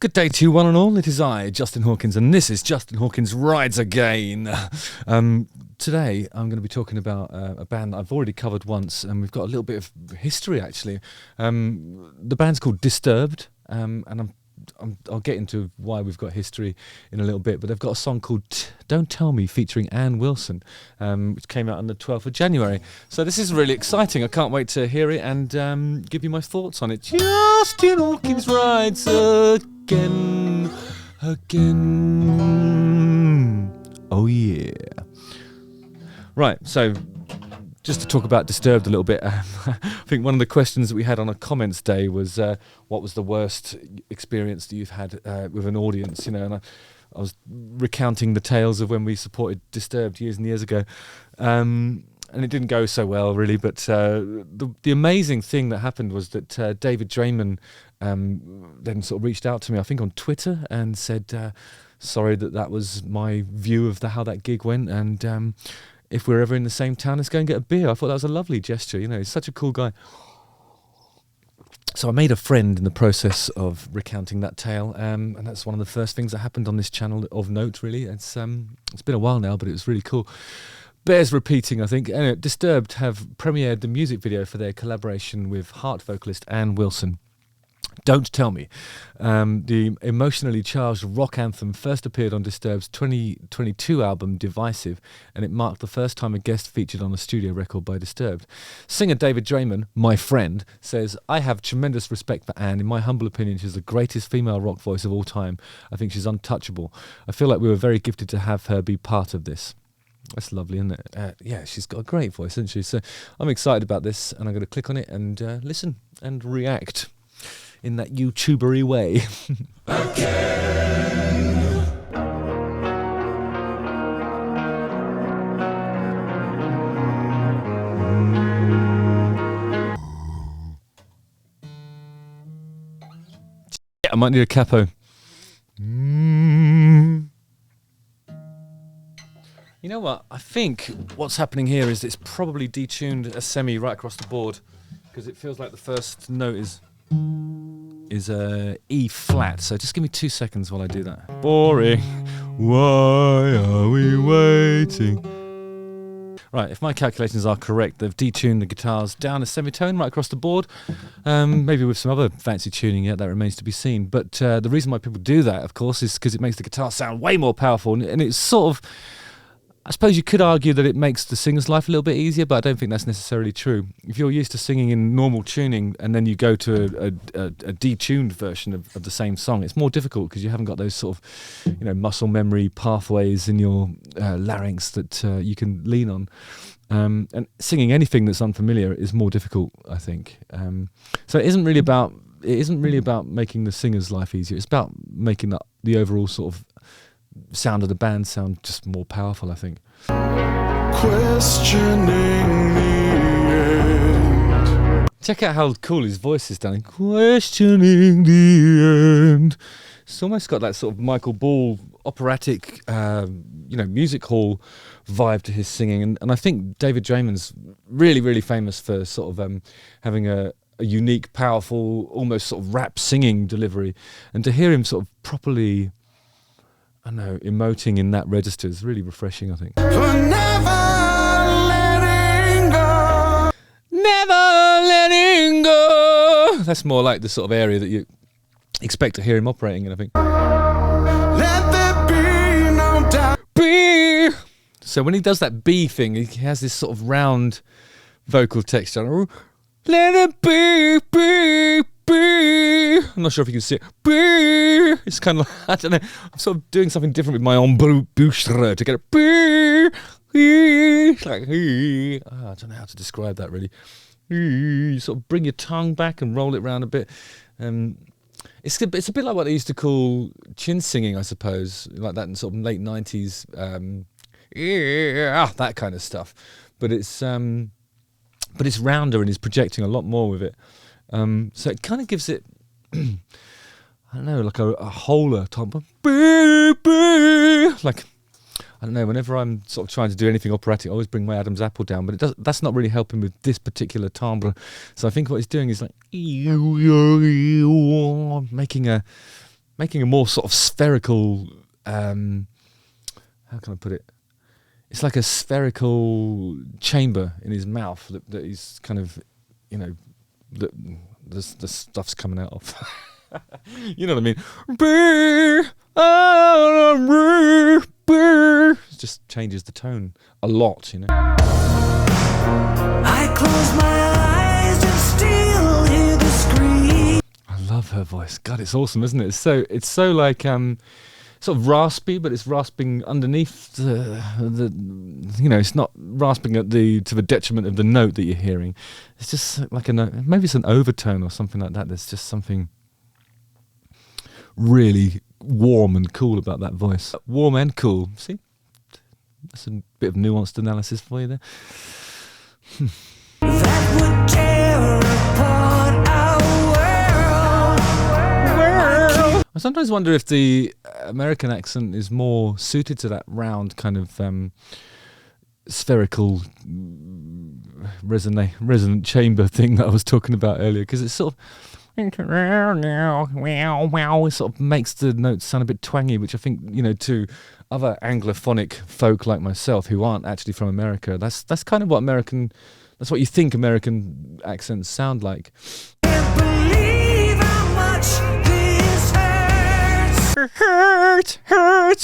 Good day to you, one and all. It is I, Justin Hawkins, and this is Justin Hawkins Rides Again. Today, I'm going to be talking about a band that I've already covered once, and we've got a little bit of history, actually. The band's called Disturbed, and I'll get into why we've got history in a little bit, but they've got a song called Don't Tell Me featuring Anne Wilson, which came out on the 12th of January. So this is really exciting. I can't wait to hear it and give you my thoughts on it. Justin Hawkins Rides Again. Oh yeah. Right, so just to talk about Disturbed a little bit, I think one of the questions that we had on a comments day was what was the worst experience that you've had with an audience, you know, and I was recounting the tales of when we supported Disturbed years and years ago, and it didn't go so well really, but the amazing thing that happened was that David Draymond then sort of reached out to me, I think on Twitter, and said sorry that was my view of how that gig went, and if we're ever in the same town, let's go and get a beer. I thought that was a lovely gesture, you know, he's such a cool guy. So I made a friend in the process of recounting that tale, and that's one of the first things that happened on this channel of note, really. It's been a while now, but it was really cool. Bears repeating, I think. Anyway, Disturbed have premiered the music video for their collaboration with Heart vocalist Anne Wilson. Don't Tell Me. The emotionally charged rock anthem first appeared on Disturbed's 2022 album Divisive, and it marked the first time a guest featured on a studio record by Disturbed. Singer David Draymond, my friend, says, I have tremendous respect for Anne. In my humble opinion, she's the greatest female rock voice of all time. I think she's untouchable. I feel like we were very gifted to have her be part of this. That's lovely, isn't it? Yeah, she's got a great voice, hasn't she? So I'm excited about this, and I'm going to click on it and listen and react in that YouTubery way. I might need a capo. You know what? I think what's happening here is it's probably detuned a semi right across the board, because it feels like the first note is E flat. So just give me 2 seconds while I do that. Boring. Why are we waiting? Right, if my calculations are correct, they've detuned the guitars down a semitone right across the board. Maybe with some other fancy tuning yet, that remains to be seen. But the reason why people do that, of course, is because it makes the guitar sound way more powerful, and it's sort of, I suppose you could argue that it makes the singer's life a little bit easier, but I don't think that's necessarily true. If you're used to singing in normal tuning and then you go to a detuned version of the same song, it's more difficult because you haven't got those sort of, you know, muscle memory pathways in your larynx that you can lean on. And singing anything that's unfamiliar is more difficult, I think. So it isn't really about making the singer's life easier. It's about making the overall sort of sound of the band sound just more powerful, I think. Questioning the end. Check out how cool his voice is done. Questioning the end. It's almost got that sort of Michael Ball operatic, music hall vibe to his singing, and I think David Draymond's really, really famous for sort of having a unique, powerful, almost sort of rap singing delivery, and to hear him sort of properly, I know, emoting in that register is really refreshing, I think. Never letting go. That's more like the sort of area that you expect to hear him operating in, I think. Let there be no doubt. B. So when he does that B thing, he has this sort of round vocal texture. Let it be, be. I'm not sure if you can see it. It's kind of like, I don't know, I'm sort of doing something different with my embouche to get it. It's like, I don't know how to describe that really. You sort of bring your tongue back and roll it around a bit. It's a bit like what they used to call chin singing, I suppose, like that in sort of late 90s, that kind of stuff. But it's rounder and he's projecting a lot more with it. So it kind of gives it, I don't know, like a holer type of, like, I don't know, whenever I'm sort of trying to do anything operatic, I always bring my Adam's apple down, but that's not really helping with this particular timbre. So I think what he's doing is like, making a making a more sort of spherical, how can I put it? It's like a spherical chamber in his mouth that he's kind of, you know, the stuff's coming out of. You know what I mean? It just changes the tone a lot, you know. I close my eyes and still hear the scream. I love her voice. God, it's awesome, isn't it? It's so like sort of raspy, but it's rasping underneath the you know, it's not rasping to the detriment of the note that you're hearing. It's just like maybe it's an overtone or something like that. There's just something really warm and cool about that voice. Warm and cool. See? That's a bit of nuanced analysis for you there. That would tear apart our world. I sometimes wonder if the American accent is more suited to that round kind of spherical resonant chamber thing that I was talking about earlier, because it's sort of it sort of makes the notes sound a bit twangy, which I think, you know, to other Anglophonic folk like myself who aren't actually from America, that's kind of that's what you think American accents sound like. Can't believe how much this hurts.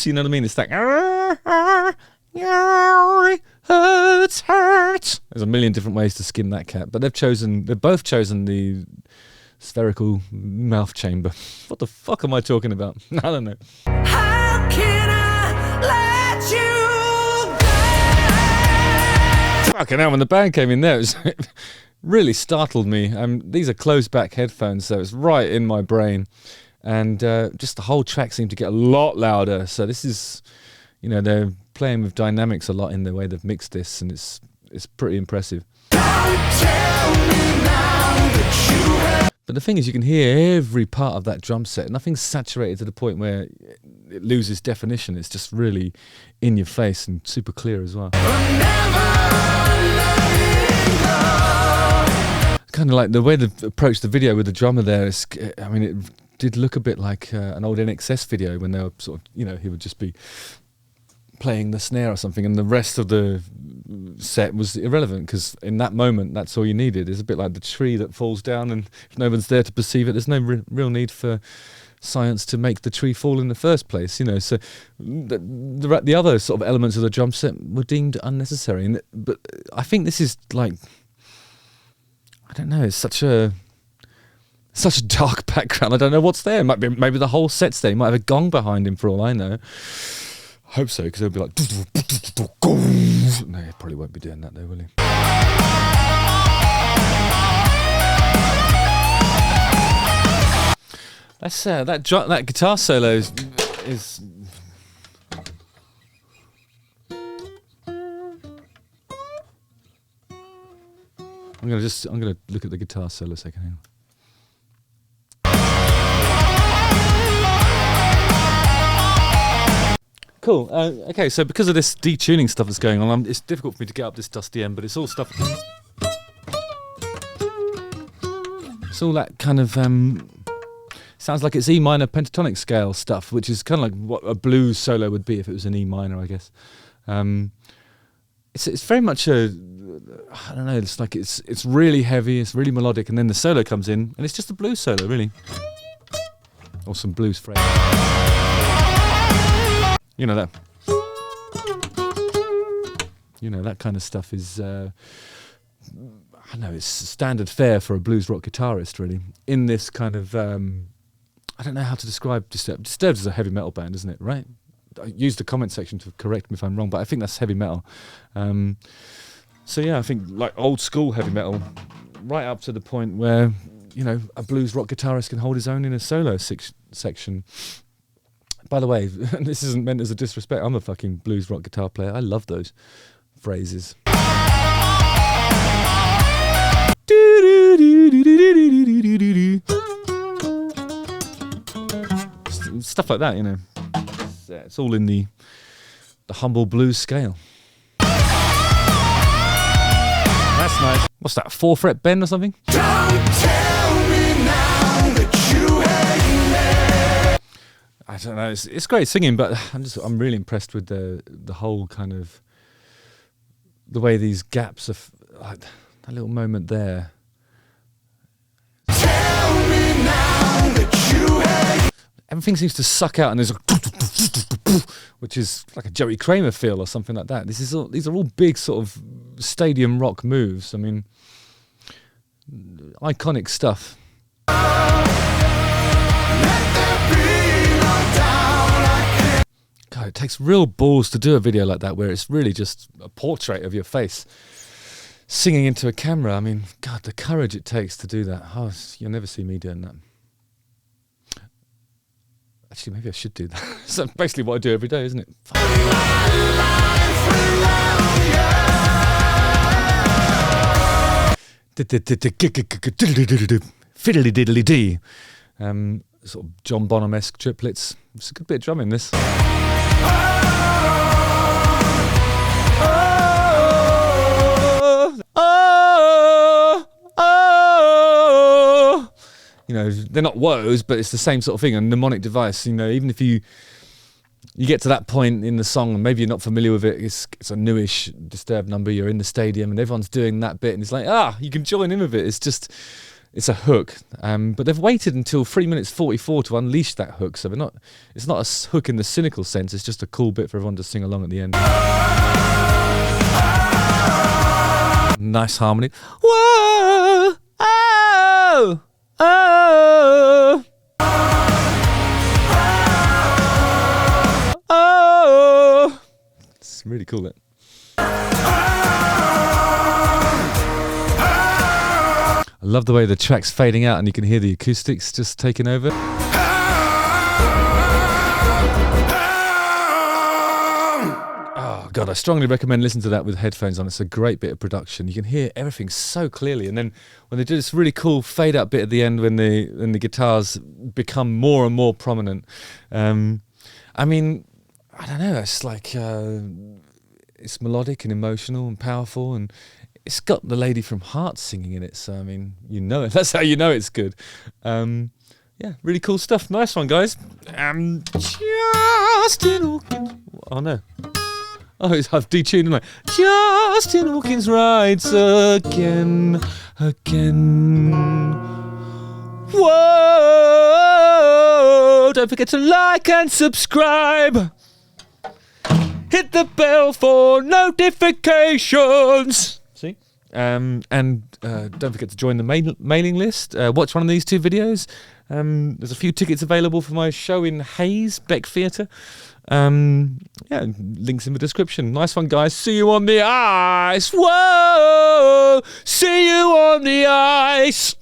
You know what I mean? It's like hurts. There's a million different ways to skin that cat, but they've both chosen the spherical mouth chamber. What the fuck am I talking about? I don't know. How can I let you go? Fucking hell, when the band came in there, it really startled me. These are closed back headphones, so it's right in my brain. And just the whole track seemed to get a lot louder. So this is, you know, they're playing with dynamics a lot in the way they've mixed this, and it's pretty impressive. Don't tell me now that you have. But the thing is, you can hear every part of that drum set. Nothing's saturated to the point where it loses definition. It's just really in your face and super clear as well. Kind of like the way they've approached the video with the drummer there. I mean, it did look a bit like an old NXS video when they were sort of, you know, he would just be playing the snare or something, and the rest of the set was irrelevant, because in that moment that's all you needed. It's a bit like the tree that falls down, and if no one's there to perceive it, there's no real need for science to make the tree fall in the first place, you know. So the other sort of elements of the drum set were deemed unnecessary, but I think this is like, I don't know, it's such a dark background. I don't know what's there. Maybe the whole set's there. He might have a gong behind him for all I know. Hope so, because they'll be like, no, he probably won't be doing that though, will he? That's that guitar solo is I'm gonna look at the guitar solo a second. Hang on. Cool. Okay, so because of this detuning stuff that's going on, it's difficult for me to get up this dusty end, but it's all stuff. It's all that kind of sounds like it's E minor pentatonic scale stuff, which is kind of like what a blues solo would be if it was an E minor, I guess. It's very much I don't know. It's like it's really heavy, it's really melodic, and then the solo comes in, and it's just a blues solo, really, or some blues phrase. You know that. You know, that kind of stuff is, I don't know, it's standard fare for a blues rock guitarist, really. In this kind of, I don't know how to describe Disturbed. Disturbed is a heavy metal band, isn't it, right? I use the comment section to correct me if I'm wrong, but I think that's heavy metal. So yeah, I think like old school heavy metal, right up to the point where, you know, a blues rock guitarist can hold his own in a solo section. By the way, this isn't meant as a disrespect. I'm a fucking blues rock guitar player. I love those phrases. Stuff like that, you know. It's all in the humble blues scale. That's nice. What's that, 4-fret bend or something? Don't tell me now that you hate me. I don't know. It's great singing, but I'm really impressed with the whole kind of the way these gaps of like that little moment there. Tell me now that you hate. Everything seems to suck out, and there's which is like a Jerry Kramer feel or something like that. These are all big sort of stadium rock moves. I mean, iconic stuff. God, it takes real balls to do a video like that where it's really just a portrait of your face singing into a camera. I mean, God, the courage it takes to do that. Oh, you'll never see me doing that. Actually, maybe I should do that. That's basically what I do every day, isn't it? Fiddly diddly dee. Sort of John Bonham-esque triplets. It's a good bit of drumming, this. You know, they're not woes, but it's the same sort of thing, a mnemonic device. You know, even if you get to that point in the song and maybe you're not familiar with it, it's a newish Disturbed number, you're in the stadium and everyone's doing that bit and it's like, you can join in with it. It's a hook. But they've waited until 3 minutes 44 to unleash that hook, so it's not a hook in the cynical sense, it's just a cool bit for everyone to sing along at the end. Nice harmony. Whoa! Oh! Oh! Oh! It's really cool, that. I love the way the track's fading out and you can hear the acoustics just taking over. Oh God, I strongly recommend listening to that with headphones on. It's a great bit of production. You can hear everything so clearly, and then when they do this really cool fade out bit at the end when the guitars become more and more prominent. I mean, I don't know, it's like it's melodic and emotional and powerful, and it's got the lady from Heart singing in it, so I mean, you know it. That's how you know it's good. Yeah, really cool stuff. Nice one, guys. Justin Hawkins. Oh no. Oh, I've detuned my Justin Hawkins rides again. Whoa! Don't forget to like and subscribe. Hit the bell for notifications. See? And don't forget to join the mailing list. Watch one of these 2 videos. There's a few tickets available for my show in Hayes, Beck Theatre. Yeah, links in the description. Nice one, guys. See you on the ice. Whoa! See you on the ice.